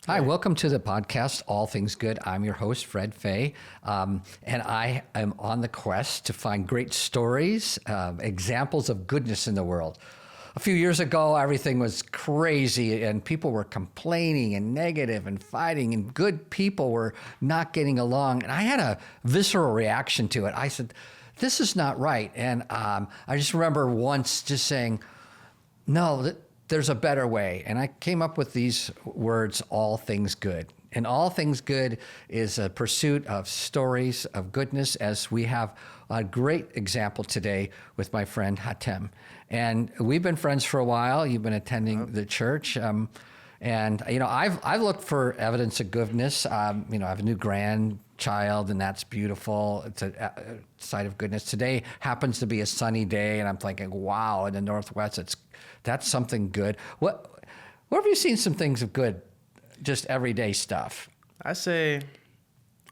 Hi, welcome to the podcast, All Things Good. I'm your host, Fred Fay, and I am on the quest to find great stories, examples of goodness in the world. A few years ago, everything was crazy, and people were complaining and negative and fighting, and good people were not getting along. And I had a visceral reaction to it. I said, this is not right. And I just remember once just saying, no, there's a better way. And I came up with these words, all things good. And all things good is a pursuit of stories of goodness, as we have a great example today with my friend Hatem. And we've been friends for a while. You've been attending the church. And, I've looked for evidence of goodness. I have a new grandchild, and that's beautiful. It's a site of goodness. Today happens to be a sunny day, and I'm thinking, wow, in the Northwest, that's something good. Where have you seen some things of good, just everyday stuff? I say,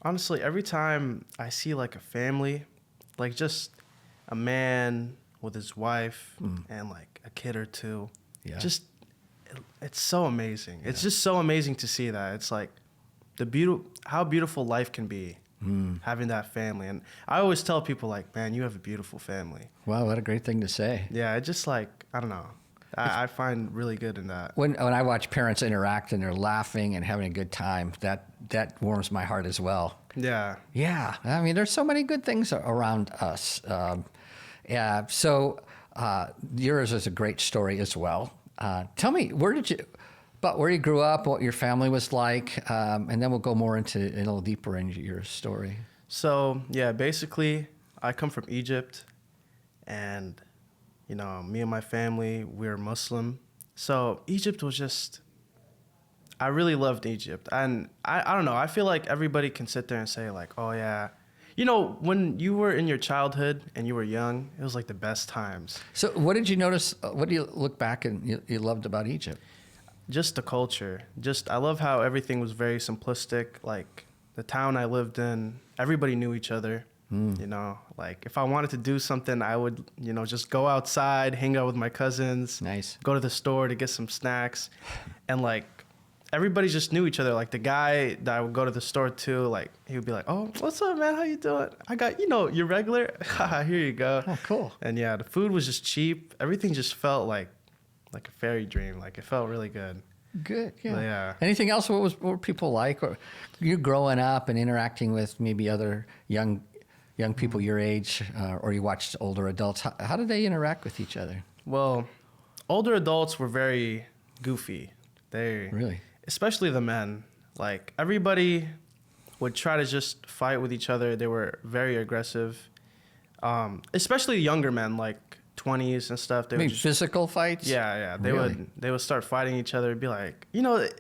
honestly, every time I see like a family, like just a man with his wife and like a kid or two, it's so amazing. Yeah. It's just so amazing to see that. It's like how beautiful life can be having that family. And I always tell people like, man, you have a beautiful family. Wow, what a great thing to say. Yeah, it just like, I don't know. I find really good in that. When I watch parents interact and they're laughing and having a good time, that warms my heart as well. Yeah. Yeah. I mean, there's so many good things around us. So yours is a great story as well. Tell me, where you grew up, what your family was like, and then we'll go more a little deeper into your story. So, yeah, basically, I come from Egypt, and me and my family, we're Muslim. So Egypt was I really loved Egypt. And I don't know, I feel like everybody can sit there and say like, oh yeah. When you were in your childhood and you were young, it was like the best times. So what did you notice, what do you look back and you loved about Egypt? Just the culture. I love how everything was very simplistic. Like the town I lived in, everybody knew each other. Like if I wanted to do something, I would, just go outside, hang out with my cousins. Nice. Go to the store to get some snacks. And like, everybody just knew each other. Like the guy that I would go to the store to, like, he would be like, oh, what's up, man? How you doing? I got, your regular. Here you go. Oh, cool. And yeah, the food was just cheap. Everything just felt like a fairy dream. Like it felt really good. Good, yeah. But yeah. Anything else? What were people like? Or you growing up and interacting with maybe other young people your age, or you watched older adults? How did they interact with each other? Well, older adults were very goofy. Really? Especially the men. Like, everybody would try to just fight with each other. They were very aggressive. Especially younger men, like 20s and stuff. They would physical fights? Yeah. Really? They would start fighting each other. It'd be like,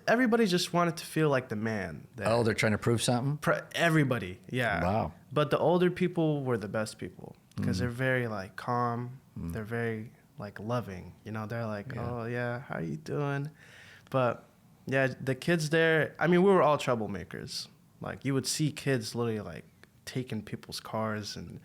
everybody just wanted to feel like the man. Oh, they're trying to prove something? Everybody, yeah. Wow. But the older people were the best people because they're very like calm. They're very like loving. They're like, oh yeah, how you doing? But yeah, the kids there, I mean, we were all troublemakers. Like you would see kids literally like taking people's cars and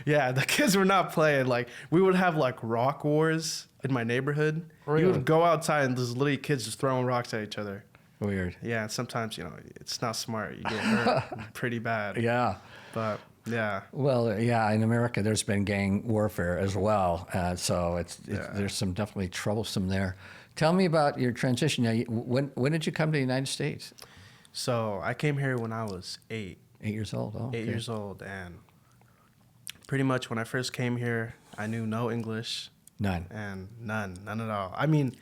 yeah, the kids were not playing. Like we would have like rock wars in my neighborhood. Really? You would go outside and there's literally kids just throwing rocks at each other. Weird. Yeah, and sometimes, it's not smart. You get hurt pretty bad. Yeah. But, yeah. Well, yeah, in America, there's been gang warfare as well. So there's some definitely troublesome there. Tell me about your transition. Now, when did you come to the United States? So I came here when I was 8. 8 years old? Oh, 8 years old. And pretty much when I first came here, I knew no English. None. And none at all. I mean,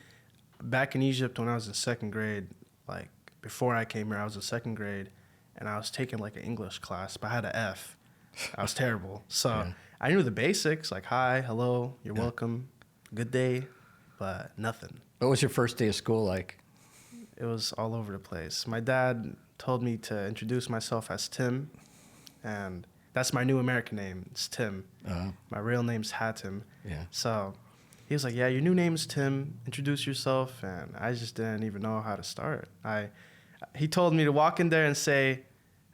back in Egypt when I was in second grade, like before I came here, I was in second grade and I was taking like an English class, but I had an F. I was terrible. So I knew the basics, like hi, hello, you're welcome, good day, but nothing. What was your first day of school like? It was all over the place. My dad told me to introduce myself as Tim, and that's my new American name. It's Tim. My real name's Hatem. Yeah. So he was like, yeah, your new name's Tim. Introduce yourself. And I just didn't even know how to start. He told me to walk in there and say,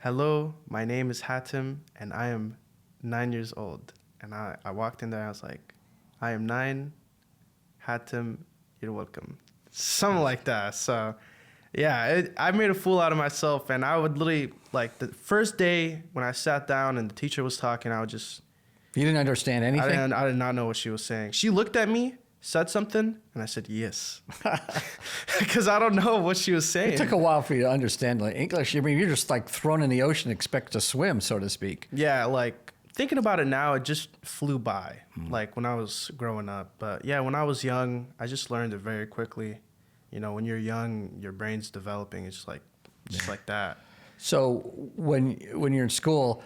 hello, my name is Hatem, and I am 9 years old. And I walked in there, I was like, I am 9, Hatem, you're welcome. Something like that. So Yeah, I made a fool out of myself, and I would literally, like, the first day when I sat down and the teacher was talking, I would just, You didn't understand anything? I did not know what she was saying. She looked at me, said something, and I said, yes. Because I don't know what she was saying. It took a while for you to understand like English. I mean, you're just like thrown in the ocean, expect to swim, so to speak. Yeah, like, thinking about it now, it just flew by, like, when I was growing up. But, yeah, when I was young, I just learned it very quickly. You know, when you're young, your brain's developing. It's just like that. So when you're in school,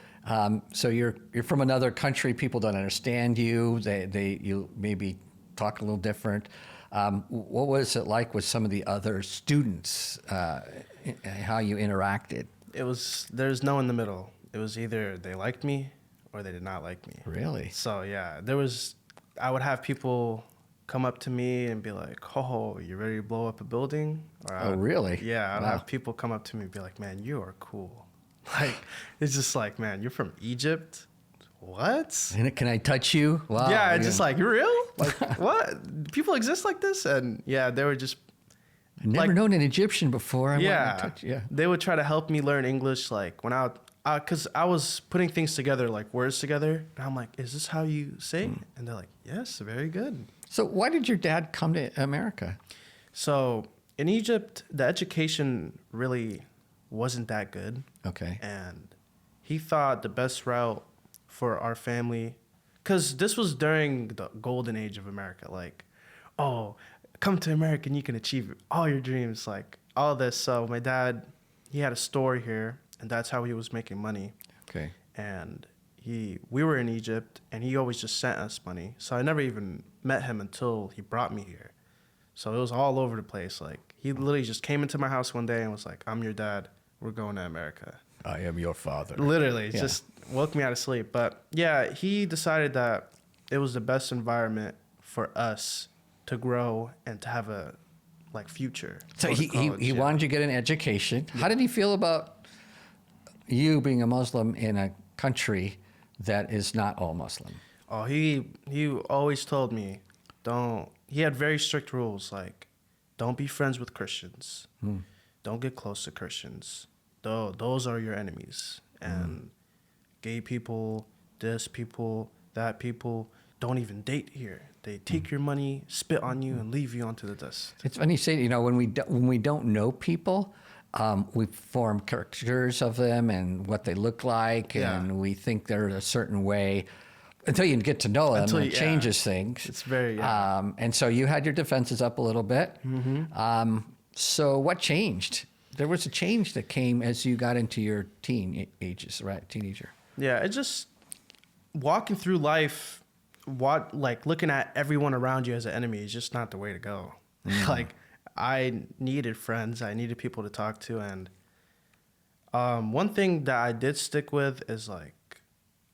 so you're from another country, people don't understand you. You maybe talk a little different. What was it like with some of the other students? How you interacted? There's no in the middle. It was either they liked me or they did not like me. Really? So yeah, I would have people come up to me and be like, "Oh, you ready to blow up a building?" Or Really? Yeah, I'd Wow. have people come up to me and be like, "Man, you are cool." Like, it's just like, "Man, you're from Egypt? What?" And can I touch you? Wow. Yeah, it's just like, "You're real? Like, what? People exist like this?" And yeah, they were just I've never like- known an Egyptian before. I want yeah, to touch. Yeah. they would try to help me learn English, like when because I was putting things together, like words together, and I'm like, "Is this how you say?" it? And they're like, "Yes, very good." So why did your dad come to America? So in Egypt, the education really wasn't that good, Okay. and he thought the best route for our family, because this was during the golden age of America, like, oh, come to America and you can achieve all your dreams, like all this. So my dad, he had a store here, and that's how he was making money. Okay. And we were in Egypt, and he always just sent us money. So I never even met him until he brought me here. So it was all over the place. Like, he literally just came into my house one day and was like, "I'm your dad. We're going to America." I am your father. Literally, Yeah. just woke me out of sleep. But yeah, he decided that it was the best environment for us to grow and to have a future. So Go to he college, yeah. wanted you to get an education. How did he feel about you being a Muslim in a country that is not all Muslim? Oh, he always told me, he had very strict rules, like, don't be friends with Christians. Don't get close to Christians. Those are your enemies. And gay people, this people, that people, don't even date here. They take your money, spit on you, and leave you onto the dust. It's funny you say, when we don't know people, we form caricatures of them and what they look like, Yeah. and we think they're a certain way until you get to know them. Until and it you- changes things. It's very, And so you had your defenses up a little bit. So what changed? There was a change that came as you got into your ages, right? Teenager. Yeah, it just walking through life, looking at everyone around you as an enemy is just not the way to go. Like, I needed friends, I needed people to talk to, and one thing that I did stick with is like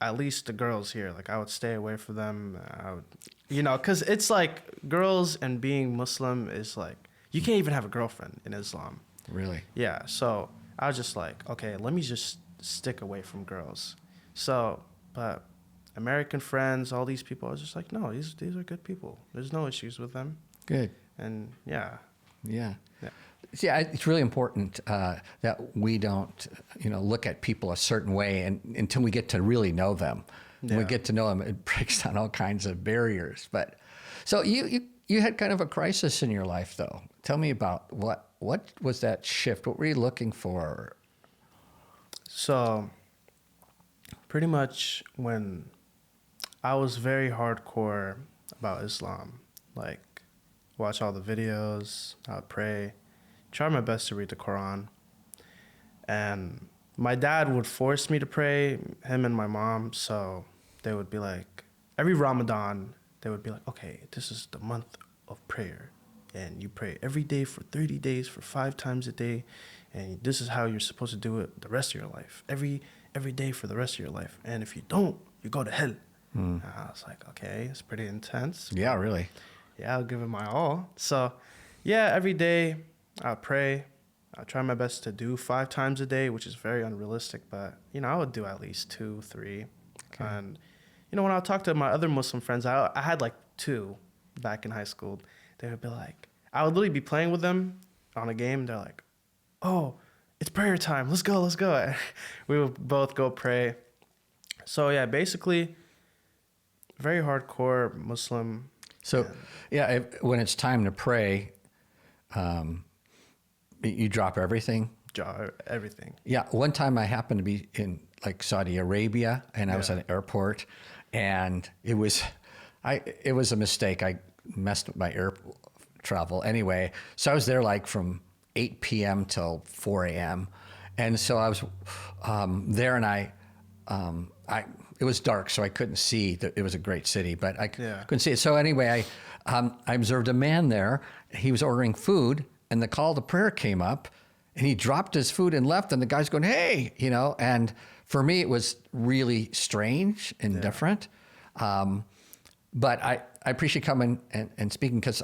at least the girls here. Like, I would stay away from them. I would, because it's like girls and being Muslim is like you can't even have a girlfriend in Islam. Really? Yeah, so I was just like, okay, let me just stick away from girls. So, but American friends, all these people, I was just like, no, these are good people. There's no issues with them. Good. And yeah. Yeah. Yeah. See, it's really important that we don't, look at people a certain way until we get to really know them. When we Yeah. get to know them, it breaks down all kinds of barriers. But so you had kind of a crisis in your life, though. Tell me about what was that shift? What were you looking for? So, pretty much when I was very hardcore about Islam, like watch all the videos, I would pray, try my best to read the Quran. And my dad would force me to pray, him and my mom. So they would be like, every Ramadan, they would be like, okay, this is the month of prayer. And you pray every day for 30 days, for 5 times a day. And this is how you're supposed to do it the rest of your life. Every day for the rest of your life. And if you don't, you go to hell. And I was like, okay, it's pretty intense. Yeah, really. Yeah, I'll give it my all. So, yeah, every day I pray. I try my best to do 5 times a day, which is very unrealistic, but, I would do at least 2, 3. Okay. And, when I talk to my other Muslim friends, I had like 2 back in high school. They would be like, I would literally be playing with them on a game. They're like, oh, it's prayer time. Let's go, let's go. We would both go pray. So yeah, basically, very hardcore Muslim. So, yeah, when it's time to pray, you drop everything. Everything. Yeah, one time I happened to be in like Saudi Arabia, and I was at an airport, and it was a mistake. I messed with my air travel anyway. So I was there like from 8 p.m. till 4 a.m. And so I was there, and it was dark, so I couldn't see that it was a great city, but I couldn't see it. So anyway, I observed a man there. He was ordering food, and the call to prayer came up, and he dropped his food and left, and the guy's going, hey, and for me, it was really strange and different. But I appreciate coming and speaking, because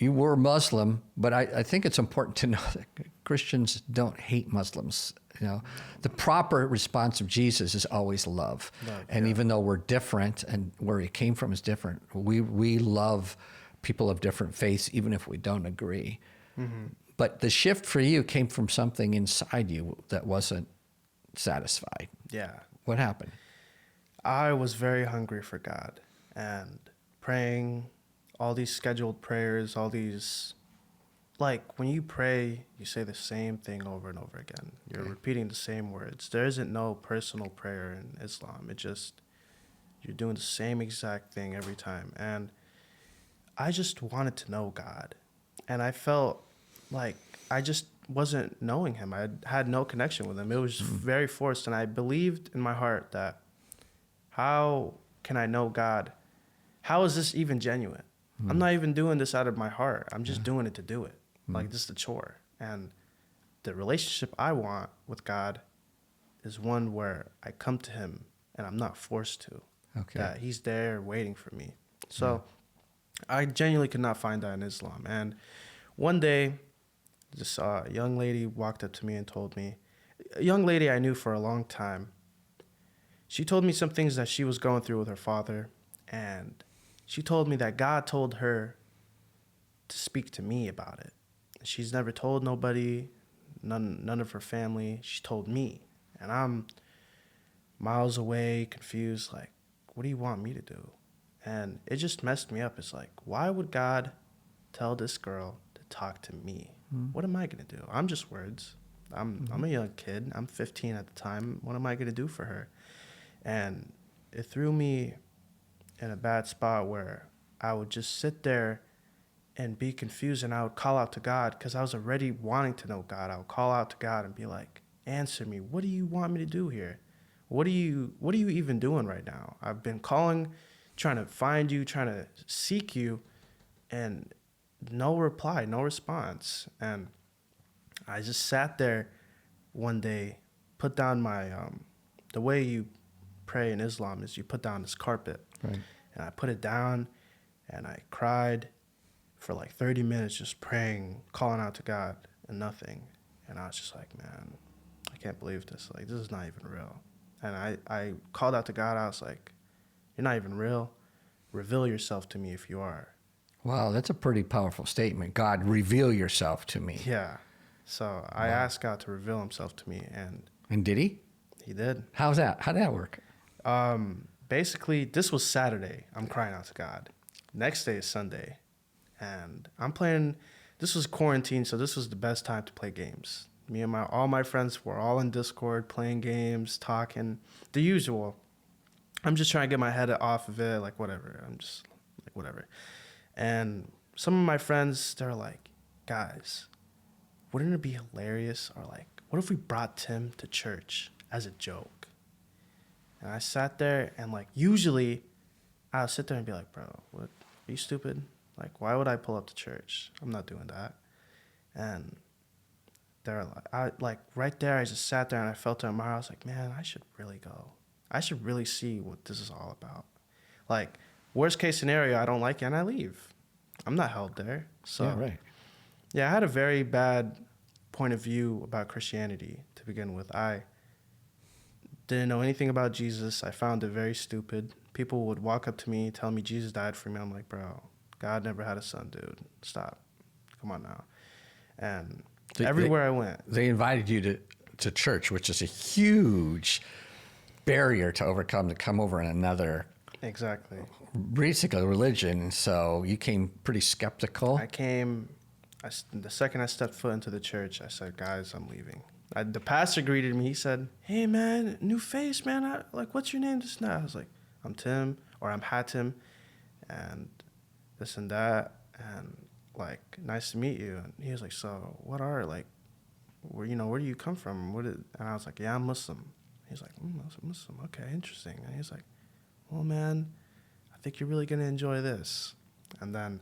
you were Muslim, but I think it's important to know that Christians don't hate Muslims. The proper response of Jesus is always love. Even though we're different and where he came from is different, we love people of different faiths, even if we don't agree. Mm-hmm. But the shift for you came from something inside you that wasn't satisfied. Yeah. What happened? I was very hungry for God, and praying all these scheduled prayers, all these, like when you pray, you say the same thing over and over again. You're repeating the same words. There isn't no personal prayer in Islam. You're doing the same exact thing every time. And I just wanted to know God. And I felt like I just wasn't knowing him. I had no connection with him. It was very forced. And I believed in my heart that, how can I know God? How is this even genuine? I'm not even doing this out of my heart. I'm just doing it to do it. Like, this is a chore. And the relationship I want with God is one where I come to him and I'm not forced to. Okay. That he's there waiting for me. So I genuinely could not find that in Islam. And one day, this young lady walked up to me and told me, a young lady I knew for a long time, she told me some things that she was going through with her father. And she told me that God told her to speak to me about it. She's never told nobody, none of her family. She told me. And I'm miles away, confused, like, what do you want me to do? And it just messed me up. It's like, why would God tell this girl to talk to me? What am I going to do? I'm just words. I'm a young kid. I'm 15 at the time. What am I going to do for her? And it threw me in a bad spot where I would just sit there and be confused, and I would call out to God because I was already wanting to know God. I would call out to God and be like, answer me. What do you want me to do here? What are you even doing right now? I've been calling, trying to find you, trying to seek you, and no reply, no response. And I just sat there one day, put down my, the way you pray in Islam is you put down this carpet. Right. And I put it down and I cried for like 30 minutes, just praying, calling out to God, and nothing. And I was just like, man, I can't believe this. Like, this is not even real. And I called out to God. I was like, you're not even real. Reveal yourself to me if you are. Wow, that's a pretty powerful statement. God, reveal yourself to me. Yeah. So I asked God to reveal himself to me. And did he? He did. How's that? How did that work? Basically, this was Saturday. I'm crying out to God. Next day is Sunday. And I'm playing, this was quarantine, so this was the best time to play games. Me and all my friends were all in Discord, playing games, talking, the usual. I'm just trying to get my head off of it, like whatever. I'm just like whatever. And some of my friends, they're like, guys, wouldn't it be hilarious? Or like, what if we brought Tim to church as a joke? And I sat there and like, usually I'll sit there and be like, bro, what, are you stupid? Like, why would I pull up to church? I'm not doing that. And they're like, right there, I just sat there and I felt it in my heart. I was like, man, I should really go. I should really see what this is all about. Like, worst case scenario, I don't like it and I leave. I'm not held there. So, yeah, right. Yeah, I had a very bad point of view about Christianity to begin with. I didn't know anything about Jesus. I found it very stupid. People would walk up to me, tell me Jesus died for me. I'm like, bro, God never had a son, dude. Stop. Come on now. And They- everywhere I went. They invited you to church, which is a huge barrier to overcome, to come over in another, Exactly. basically, religion. So you came pretty skeptical. I came, the second I stepped foot into the church, I said, guys, I'm leaving. The pastor greeted me. He said, hey, man, new face, man. What's your name? This and that. I was like, I'm Tim, or I'm Hatem, and this and that. And, like, nice to meet you. And he was like, so what are, like, where do you come from? And I was like, yeah, I'm Muslim. He's like, Muslim. Okay, interesting. And he's like, well, man, I think you're really going to enjoy this. And then,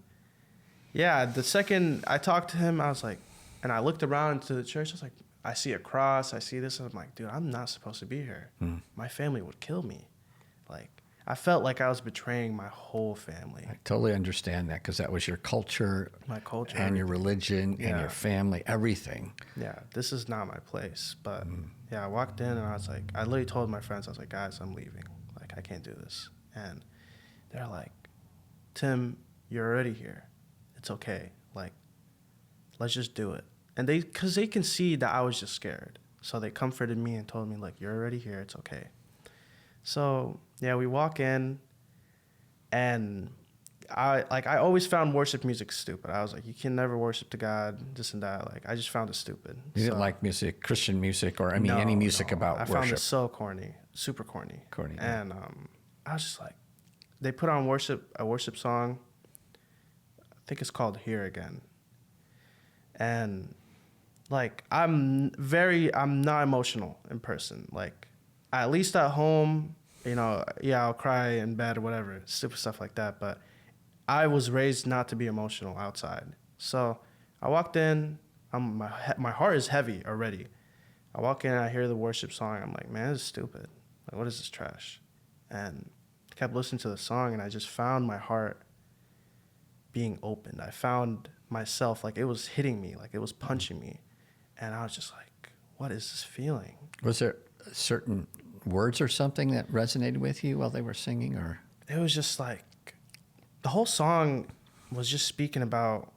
yeah, the second I talked to him, I was like, and I looked around into the church. I was like, I see a cross. I see this. And I'm like, dude, I'm not supposed to be here. My family would kill me. Like, I felt like I was betraying my whole family. I totally understand that, because that was your culture, My culture. and your religion, and Yeah. your family, everything. Yeah, this is not my place. But yeah, I walked in and I was like, I literally told my friends, I was like, guys, I'm leaving. Like, I can't do this. And they're like, Tim, you're already here. It's okay. Like, let's just do it. And because they can see that I was just scared. So they comforted me and told me, like, you're already here. It's okay. So, yeah, we walk in, and I always found worship music stupid. I was like, you can never worship to God, this and that. Like, I just found it stupid. You didn't like music, Christian music, or any music about I worship. found it so corny, super corny. Corny, yeah. And I was just like, they put on a worship song. I think it's called "Here Again." And like, I'm not emotional in person. Like, at least at home, I'll cry in bed or whatever, stupid stuff like that. But I was raised not to be emotional outside. So I walked in. My heart is heavy already. I walk in, I hear the worship song. I'm like, man, this is stupid. Like, what is this trash? And I kept listening to the song, and I just found my heart being opened. I found myself, like, it was hitting me, like it was punching me. And I was just like, what is this feeling? Was there certain words or something that resonated with you while they were singing, or? It was just like, the whole song was just speaking about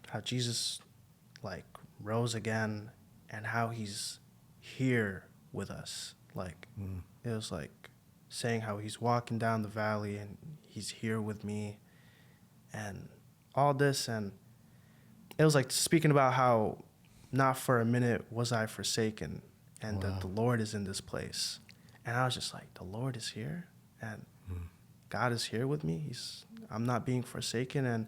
how Jesus, like, rose again, and how he's here with us. Like, it was like saying how he's walking down the valley and he's here with me, and all this. And it was like speaking about how not for a minute was I forsaken, and that the Lord is in this place. And I was just like, the Lord is here, and God is here with me. I'm not being forsaken. And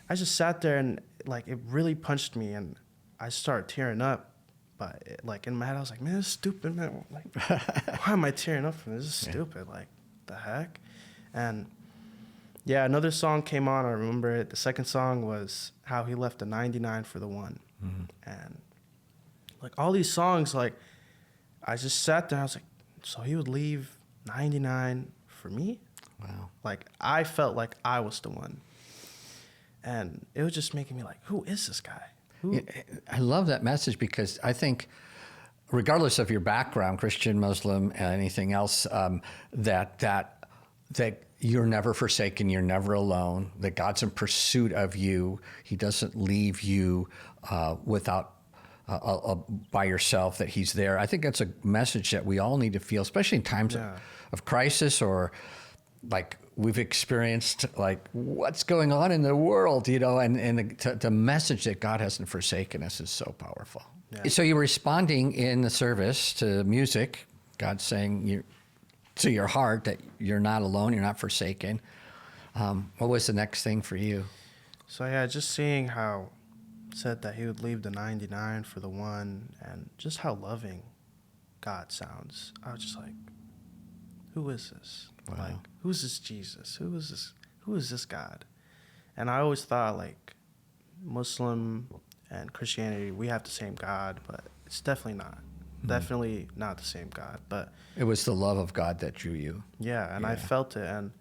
I just sat there, and like, it really punched me, and I started tearing up. But like, in my head, I was like, man, this is stupid, man. Like, why am I tearing up from this? This is stupid. Like, the heck? And yeah, another song came on. I remember it. The second song was how he left the 99 for the one. And like, all these songs, like, I just sat there. I was like, so he would leave 99 for me? Wow. Like, I felt like I was the one. And it was just making me like, who is this guy? Yeah, I love that message, because I think, regardless of your background, Christian, Muslim, anything else, that you're never forsaken, you're never alone, that God's in pursuit of you. He doesn't leave you without by yourself, that he's there. I think that's a message that we all need to feel, especially in times of crisis, or like we've experienced, like, what's going on in the world, and the message that God hasn't forsaken us is so powerful. Yeah. So you're responding in the service to music, God saying to your heart that you're not alone, you're not forsaken. What was the next thing for you? So yeah, just seeing how said that he would leave the 99 for the one, and just how loving God sounds. I was just like, who is this? Wow. Like, who's this Jesus? Who is this God? And I always thought, like, Muslim and Christianity, we have the same God, but it's definitely not. Definitely not the same God. But it was the love of God that drew you. Yeah, and I felt it. And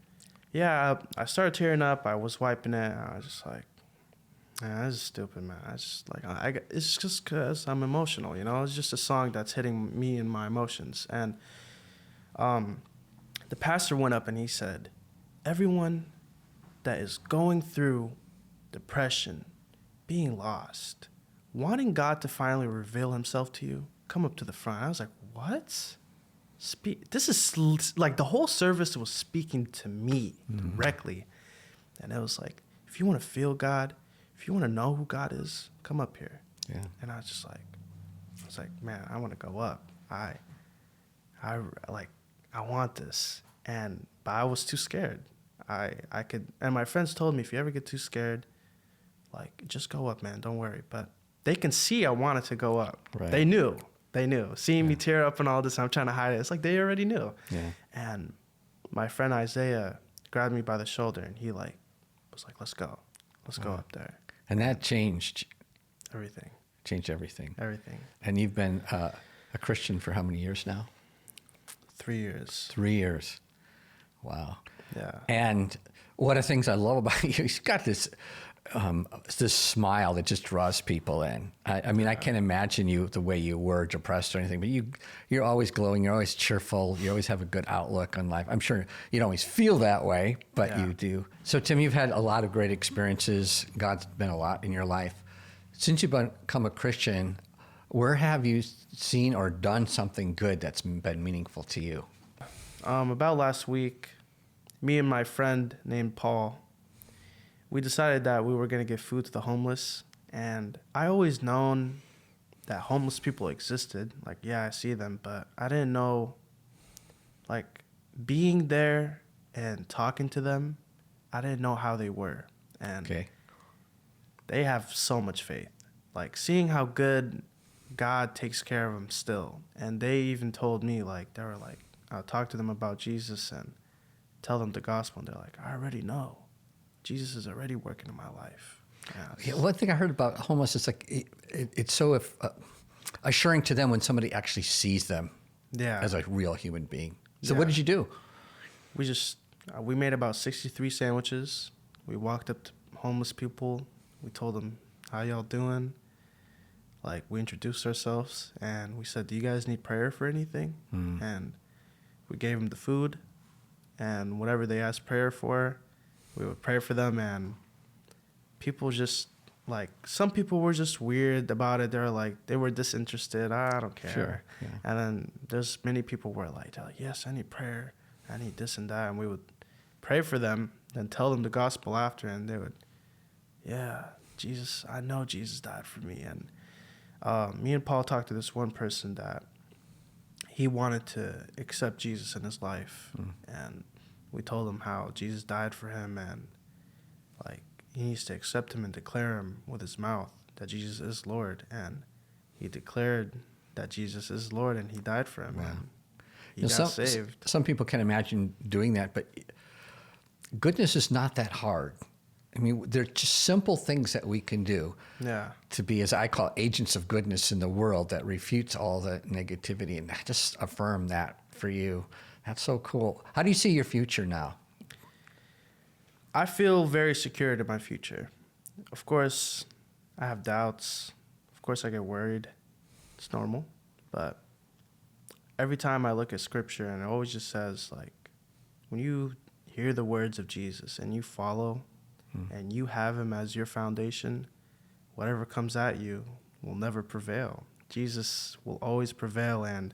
yeah, I started tearing up. I was wiping it. And I was just like, man, this is stupid, man. I just like, it's just because I'm emotional, It's just a song that's hitting me and my emotions. And the pastor went up and he said, everyone that is going through depression, being lost, wanting God to finally reveal himself to you, come up to the front. I was like, what? This is like the whole service was speaking to me directly. And it was like, if you want to feel God, if you want to know who God is, come up here. Yeah. And I was like, man, I want to go up. I want this. But I was too scared. And my friends told me, if you ever get too scared, like, just go up, man, don't worry. But they can see I wanted to go up. Right. They knew. Seeing me tear up and all this, I'm trying to hide it. It's like they already knew. Yeah. And my friend Isaiah grabbed me by the shoulder, and he was like, let's go. Let's go up there. And that changed Everything. everything. Everything. And you've been a Christian for how many years now? 3 years. 3 years. Wow. Yeah. And one of the things I love about you, you've got this smile that just draws people in. I mean, I can't imagine you the way you were, depressed or anything, but you're always glowing. You're always cheerful. You always have a good outlook on life. I'm sure you don't always feel that way, but you do. So, Tim, you've had a lot of great experiences. God's been a lot in your life. Since you've become a Christian, where have you seen or done something good that's been meaningful to you? About last week, me and my friend named Paul, we decided that we were going to give food to the homeless. And I always known that homeless people existed. Like, yeah, I see them, but I didn't know, like, being there and talking to them, I didn't know how they were. And they have so much faith. Like, seeing how good God takes care of them still. And they even told me, like, they were like, I'll talk to them about Jesus and tell them the gospel. And they're like, I already know. Jesus is already working in my life. Yeah, one thing I heard about homeless is like it's so assuring to them when somebody actually sees them as a real human being. So what did you do? We made about 63 sandwiches. We walked up to homeless people. We told them, how y'all doing? Like, we introduced ourselves, and we said, do you guys need prayer for anything? And we gave them the food, and whatever they asked prayer for, we would pray for them. And people just, like, some people were just weird about it. They were disinterested. I don't care. Sure. Yeah. And then there's many people were like, yes, I need prayer. I need this and that. And we would pray for them, then tell them the gospel after, and they would, yeah, Jesus, I know Jesus died for me. And me and Paul talked to this one person that he wanted to accept Jesus in his life. And we told him how Jesus died for him, and like he needs to accept him and declare him with his mouth that Jesus is Lord. And he declared that Jesus is Lord, and he died for him. Wow. And he got saved. Some people can imagine doing that, but goodness is not that hard. I mean, they're just simple things that we can do to be, as I call, agents of goodness in the world that refutes all the negativity. And I just affirm that for you. That's so cool. How do you see your future now? I feel very secure in my future. Of course, I have doubts. Of course, I get worried. It's normal. But every time I look at scripture, and it always just says, like, when you hear the words of Jesus and you follow and you have him as your foundation, whatever comes at you will never prevail. Jesus will always prevail. And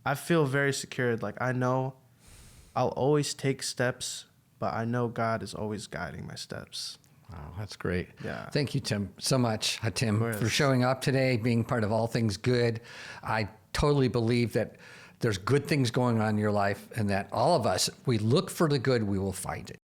I feel very secured. Like, I know I'll always take steps, but I know God is always guiding my steps. Wow, that's great. Yeah. Thank you, Tim, so much, Hatem, for showing up today, being part of All Things Good. I totally believe that there's good things going on in your life, and that all of us, we look for the good, we will find it.